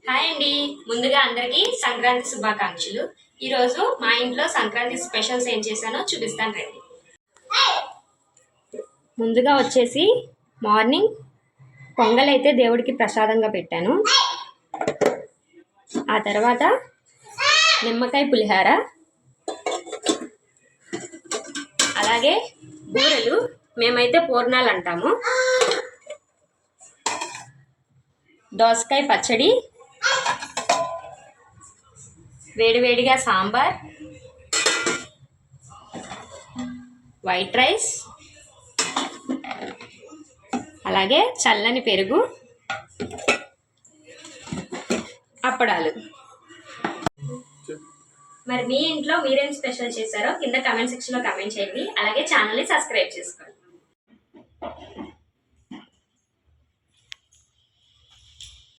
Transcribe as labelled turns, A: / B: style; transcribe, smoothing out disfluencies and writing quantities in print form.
A: Hi అండి. ముందుగా అందరికీ సంక్రాంతి శుభాకాంక్షలు. ఈరోజు మా ఇంట్లో సంక్రాంతి స్పెషల్స్ ఏం చేశానో చూపిస్తాను రండి. ముందుగా వచ్చేసి మార్నింగ్ పొంగల్ అయితే దేవుడికి ప్రసాదంగా పెట్టాను. ఆ తర్వాత నిమ్మకాయ పులిహార, అలాగే బూరెలు, మేమైతే పూర్ణాలు అంటాము, దోసకాయ పచ్చడి, వేడివేడిగా సాంబార్, వైట్ రైస్, అలాగే చల్లని పెరుగు, అప్పడాలు. మరి మీ ఇంట్లో మీరేం స్పెషల్ చేశారో కింద కామెంట్ సెక్షన్లో కామెంట్ చేయండి. అలాగే ఛానల్ని సబ్స్క్రైబ్ చేసుకోండి.